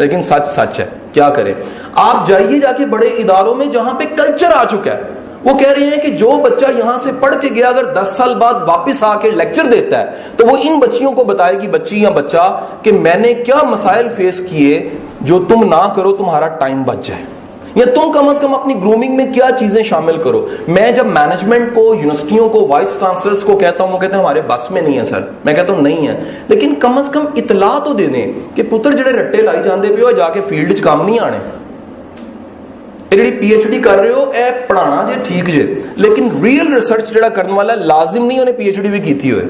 لیکن سچ سچ ہے, کیا کریں. آپ جائیے جا کے بڑے اداروں میں جہاں پہ کلچر آ چکا ہے, وہ کہہ رہے ہیں کہ جو بچہ یہاں سے پڑھ کے گیا اگر 10 سال بعد واپس آ کے لیکچر دیتا ہے تو وہ ان بچیوں کو بتائے گی, بچی یا بچہ, کہ میں نے کیا مسائل فیس کیے جو تم نہ کرو تمہارا ٹائم بچ جائے, یا تم کم از کم اپنی گرومنگ میں کیا چیزیں شامل کرو. میں جب مینجمنٹ کو, یونیورسٹیوں کو, وائس چانسلرز کو کہتا ہوں, وہ کہتے ہیں ہمارے بس میں نہیں ہے سر. میں کہتا ہوں نہیں ہے, لیکن کم از کم اطلاع تو دے دیں کہ پتر جڑے رٹے لائی جاندے پے ہو جا کے فیلڈ چ کام نہیں آنے. جڑی پی ایچ ڈی کر رہے ہو اے پڑھانا جے ٹھیک جے, لیکن ریئل ریسرچ جڑا کرنے والا لازم نہیں انہیں پی ایچ ڈی بھی کیتی ہوئے.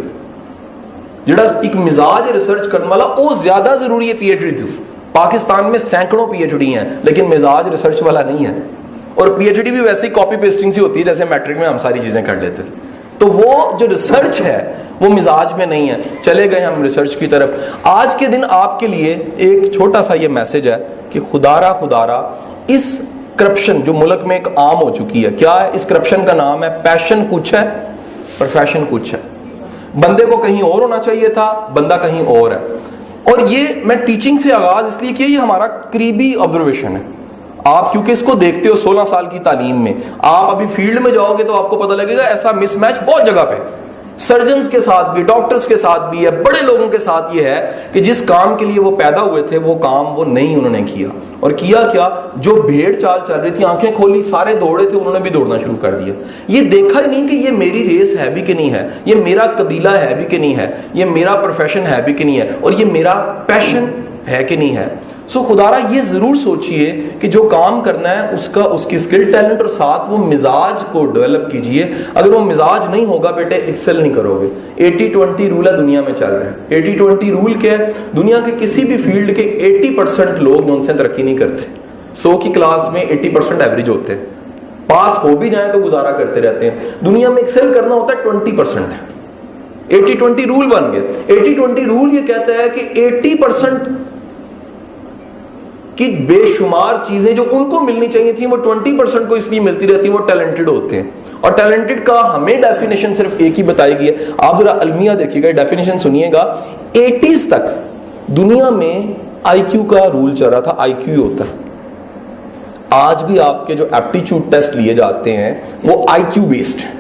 جڑا ایک مزاج ریسرچ کرنے والا وہ زیادہ ضروری ہے پی ایچ ڈی. پاکستان میں سینکڑوں پی ایچ ڈی ہیں لیکن مزاج ریسرچ والا نہیں ہے, اور پی ایچ ڈی بھی ویسے ہی کاپی پیسٹنگ سی ہوتی ہے جیسے میٹرک میں ہم ساری چیزیں کر لیتے تھے. تو وہ جو ریسرچ ہے وہ مزاج میں نہیں ہے. چلے گئے ہم ریسرچ کی طرف. آج کے دن آپ کے لیے ایک چھوٹا سا یہ میسج ہے کہ خدا را اس کرپشن جو ملک میں ایک عام ہو چکی ہے, کیا ہے اس کرپشن کا نام ہے پیشن کچھ ہے, پروفیشن کچھ ہے. بندے کو کہیں اور ہونا چاہیے تھا, بندہ کہیں اور ہے. اور یہ میں ٹیچنگ سے آغاز اس لیے کیا, یہ ہمارا قریبی آبزرویشن ہے. آپ کیونکہ اس کو دیکھتے ہو 16 سال کی تعلیم میں, آپ ابھی فیلڈ میں جاؤ گے تو آپ کو پتہ لگے گا ایسا مس میچ بہت جگہ پہ, سرجنز کے ساتھ بھی, ڈاکٹرز کے ساتھ بھی ہے, بڑے لوگوں کے ساتھ یہ ہے کہ جس کام کے لیے وہ پیدا ہوئے تھے وہ کام وہ نہیں انہوں نے کیا. اور کیا کیا, جو بھیڑ چال چل رہی تھی, آنکھیں کھولی, سارے دوڑے تھے, انہوں نے بھی دوڑنا شروع کر دیا. یہ دیکھا ہی نہیں کہ یہ میری ریس ہے بھی کہ نہیں ہے, یہ میرا قبیلہ ہے بھی کہ نہیں ہے, یہ میرا پروفیشن ہے بھی کہ نہیں ہے, اور یہ میرا پیشن ہے کہ نہیں ہے. سو خدا را یہ ضرور سوچئے کہ جو کام کرنا ہے اس کی اسکل, ٹیلنٹ اور ساتھ وہ مزاج کو ڈیولپ کیجئے. اگر وہ مزاج نہیں ہوگا بیٹے ایکسل نہیں کرو گے. 80-20 رول ہے دنیا میں چل رہا ہے. 80-20 رول کیا ہے, دنیا کے کسی بھی فیلڈ کے 80% لوگ جو ان سے ترقی نہیں کرتے. 100 کی کلاس میں 80% ایوریج ہوتے ہیں, پاس ہو بھی جائیں تو گزارا کرتے رہتے ہیں. دنیا میں ایکسل کرنا ہوتا ہے 20% ہے. 80-20 رول بن گئے. 80-20 رول یہ کہتا ہے کہ 80% کہ بے شمار چیزیں جو ان کو ملنی چاہیے تھیں وہ 20% کو اس لیے ملتی رہتی ہیں, وہ ٹیلنٹڈ ہوتے ہیں. اور ٹیلنٹڈ کا ہمیں ڈیفینیشن صرف ایک ہی بتائی گئی ہے. آپ ذرا المیہ دیکھیے گا, ڈیفینیشن سنیے گا. 80s تک دنیا میں آئی کیو کا رول چل رہا تھا, آئی کیو ہوتا ہے. آج بھی آپ کے جو ایپٹیچیوڈ ٹیسٹ لیے جاتے ہیں وہ آئی کیو بیسڈ ہے.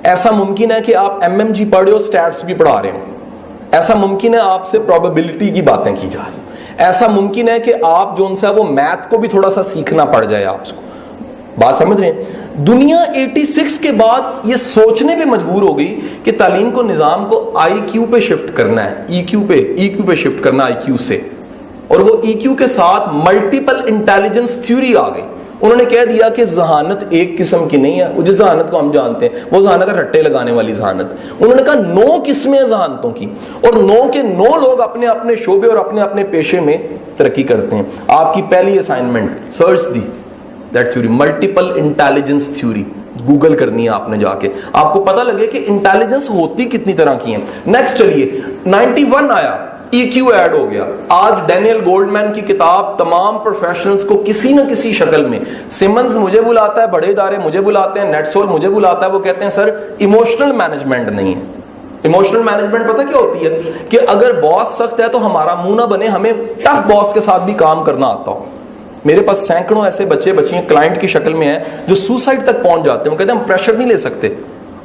ایسا ممکن ہے کہ آپ ایم ایم جی پڑھ رہے ہو, اسٹیٹس بھی پڑھا رہے ہو. ایسا ممکن ہے آپ سے پروبیبلٹی کی باتیں کی جا رہی. ایسا ممکن ہے کہ آپ جو ان سے وہ میتھ کو بھی تھوڑا سا سیکھنا پڑ جائے آپ کو. بات سمجھ رہے ہیں. دنیا 86 کے بعد یہ سوچنے پہ مجبور ہو گئی کہ تعلیم کو, نظام کو آئی کیو پہ شفٹ کرنا ہے, ای کیو پہ شفٹ کرنا آئی کیو سے. اور وہ ای کیو کے ساتھ ملٹیپل انٹیلیجنس تھیوری آ گئی. انہوں نے کہہ دیا کہ ذہانت ایک قسم کی نہیں ہے. وہ جس ذہانت کو ہم جانتے ہیں وہ ذہانت ہے رٹے لگانے والی ذہانت. انہوں نے کہا 9 قسمیں ذہانتوں کی, اور 9 کے 9 لوگ اپنے اپنے شعبے اور اپنے اپنے پیشے میں ترقی کرتے ہیں. آپ کی پہلی assignment search the that theory, multiple intelligence theory, Google کرنی ہے آپ نے جا کے, آپ کو پتہ لگے کہ انٹیلیجنس ہوتی کتنی طرح کی ہیں. نیکسٹ چلیے 91 آیا, ای کیو ایڈ ہو گیا. آج ڈینیل گولڈمین کی کتاب تمام پروفیشنلز کو کسی نہ کسی شکل میں, سیمنز مجھے بلاتا ہے, بڑے ادارے مجھے بلاتے ہیں, نیٹ سول مجھے بلاتا ہے, وہ کہتے ہیں سر ایموشنل مینجمنٹ نہیں ہے. ایموشنل مینجمنٹ پتہ کیا ہوتی ہے کہ اگر باس سخت ہے تو ہمارا منہ نہ بنے, ہمیں ٹف باس کے ساتھ بھی کام کرنا آتا ہو. میرے پاس سینکڑوں ایسے بچیاں کلائنٹ کی شکل میں ہیں جو سوسائڈ تک پہنچ جاتے ہیں. وہ کہتے ہیں ہم پریشر نہیں لے سکتے,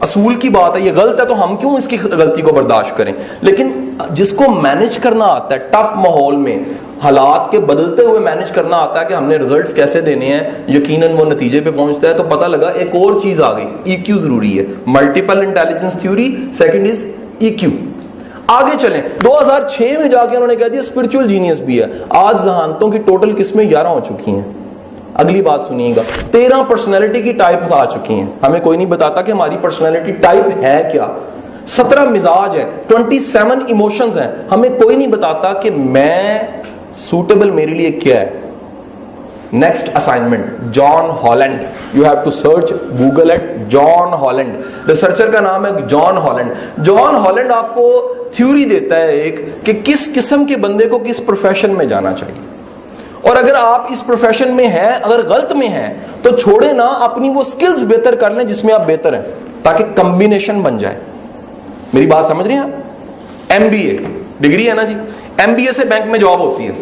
اصول کی بات ہے, یہ غلط ہے تو ہم کیوں اس کی غلطی کو برداشت کریں. لیکن جس کو مینج کرنا آتا ہے ٹف ماحول میں, حالات کے بدلتے ہوئے مینج کرنا آتا ہے کہ ہم نے ریزلٹس کیسے دینے ہیں, یقیناً وہ نتیجے پہ پہنچتا ہے. تو پتہ لگا ایک اور چیز آ گئی, ای کیو ضروری ہے. Multiple intelligence theory, second is EQ. آگے چلیں 2006 میں جا کے انہوں نے کہہ دیا اسپرچول جینیس بھی ہے. آج ذہانتوں کی ٹوٹل قسمیں 11 ہو چکی ہیں. اگلی بات سنیے گا, 13 پرسنالٹی کی ٹائپ آ چکی ہیں. ہمیں کوئی نہیں بتاتا کہ ہماری پرسنالٹی ٹائپ ہے کیا. 17 مزاج ہے, 27 ایموشنز ہیں. ہمیں کوئی نہیں بتاتا کہ میں سوٹیبل میرے لیے کیا ہے. Next assignment, John Holland. You have to search Google at John Holland. Researcher کا نام ہے جان ہالینڈ. جان ہالینڈ آپ کو تھیوری دیتا ہے ایک کہ کس قسم کے بندے کو کس پروفیشن میں جانا چاہیے. اور اگر آپ اس پروفیشن میں ہیں, اگر غلط میں ہیں تو چھوڑے نا, اپنی وہ سکلز بہتر کر لیں جس میں آپ بہتر ہیں, تاکہ کمبینیشن بن جائے. میری بات سمجھ رہے ہیں آپ؟ ایم بی اے ڈگری ہے نا جی, ایم بی اے سے بینک میں جاب ہوتی ہے.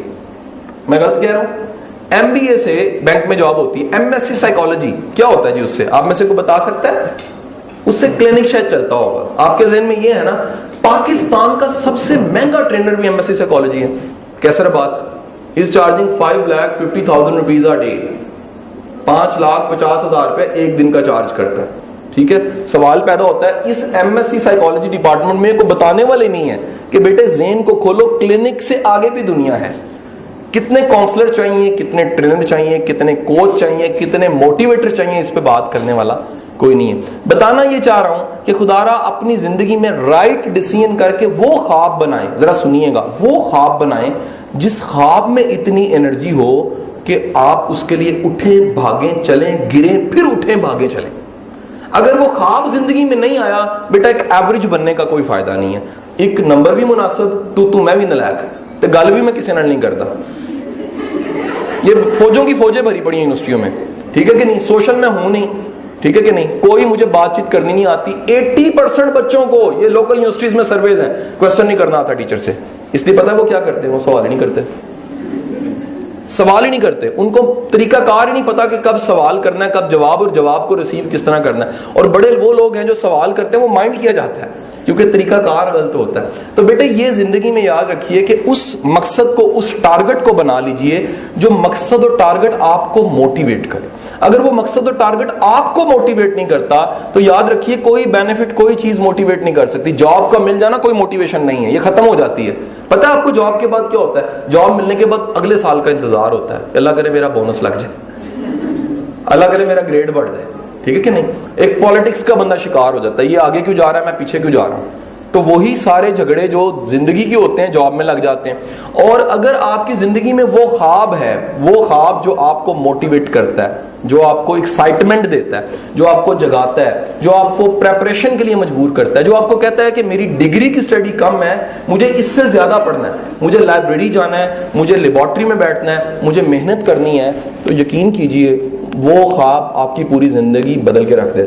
میں غلط کہہ رہا ہوں؟ MBA سے بینک میں جاب ہوتی ہے, MSc سائیکالوجی کیا ہوتا ہے جی؟ اس سے آپ میں سے کوئی بتا سکتا ہے؟ اس سے کلینک شاید چلتا ہوگا. آپ کے ذہن میں یہ ہے نا, پاکستان کا سب سے مہنگا ٹرینر بھی MSc سائیکالوجی ہے, Qaiser Abbas. Is charging 5,50,000 rupees a day. 5,50,000 روپے ایک دن کا چارج کرتا ہے. ٹھیک ہے, سوال پیدا ہوتا ہے اس MSc سائیکالوجی ڈپارٹمنٹ میں کوئی بتانے والے نہیں ہے کہ بیٹے ذہن کو کھولو, کلینک سے آگے بھی دنیا ہے. کتنے کاؤنسلر چاہیے, کتنے ٹرینر چاہیے, کتنے کوچ چاہیے, کتنے موٹیویٹر چاہیے, اس پہ بات کرنے والا کوئی نہیں ہے. بتانا یہ چاہ رہا ہوں کہ خدا را اپنی زندگی میں رائٹ ڈیسیژن کر کے وہ خواب بنائیں. ذرا سنیے گا, وہ خواب بنائیں جس خواب میں اتنی انرجی ہو کہ آپ اس کے لیے اٹھیں بھاگیں چلیں, گریں پھر اٹھیں بھاگیں چلیں. اگر وہ خواب زندگی میں نہیں آیا, بیٹا ایک ایوریج بننے کا کوئی فائدہ نہیں ہے. ایک نمبر بھی مناسب, تو میں بھی نالائق, تو گل بھی میں کسی نال نہیں کرتا. یہ فوجوں کی فوجیں بھری پڑی ہیں یونیورسٹیوں میں, ٹھیک ہے کہ نہیں؟ سوشل میں ہوں نہیں, ٹھیک ہے کہ نہیں؟ کوئی مجھے بات چیت کرنی نہیں آتی. 80% بچوں کو, یہ لوکل یونیورسٹیز میں سرویز ہیں, کوسچن نہیں کرنا آتا ٹیچر سے. اس لیے پتا ہے وہ کیا کرتے ہیں؟ وہ سوال ہی نہیں کرتے, سوال ہی نہیں کرتے. ان کو طریقہ کار ہی نہیں پتا کہ کب سوال کرنا ہے, کب جواب, اور جواب کو ریسیو کس طرح کرنا ہے. اور بڑے وہ لوگ ہیں جو سوال کرتے ہیں وہ مائنڈ کیا جاتا ہے کیونکہ طریقہ کار غلط ہوتا ہے. تو بیٹے یہ زندگی میں یاد رکھیے کہ اس مقصد کو, اس ٹارگٹ کو بنا لیجئے جو مقصد اور ٹارگٹ آپ کو موٹیویٹ کرے. اگر وہ مقصد اور ٹارگٹ آپ کو موٹیویٹ نہیں کرتا تو یاد رکھیے کوئی بینیفٹ, کوئی چیز موٹیویٹ نہیں کر سکتی. جاب کا مل جانا کوئی موٹیویشن نہیں ہے, یہ ختم ہو جاتی ہے. پتہ ہے آپ کو جاب کے بعد کیا ہوتا ہے؟ جاب ملنے کے بعد اگلے سال کا انتظار ہوتا ہے, اللہ کرے میرا بونس لگ جائے, اللہ کرے میرا گریڈ بڑھ جائے, ٹھیک ہے کہ نہیں؟ ایک پالیٹکس کا بندہ شکار ہو جاتا ہے, یہ آگے کیوں جا رہا ہے, میں پیچھے کیوں جا رہا ہوں. تو وہی سارے جھگڑے جو زندگی کے ہوتے ہیں جاب میں لگ جاتے ہیں. اور اگر آپ کی زندگی میں وہ خواب ہے, وہ خواب جو آپ کو موٹیویٹ کرتا ہے, جو آپ کو ایکسائٹمنٹ دیتا ہے, جو آپ کو جگاتا ہے, جو آپ کو پریپریشن کے لیے مجبور کرتا ہے, جو آپ کو کہتا ہے کہ میری ڈگری کی سٹڈی کم ہے, مجھے اس سے زیادہ پڑھنا ہے, مجھے لائبریری جانا ہے, مجھے لیبارٹری میں بیٹھنا ہے, مجھے محنت کرنی ہے, تو یقین کیجئے وہ خواب آپ کی پوری زندگی بدل کے رکھ دیتا ہے.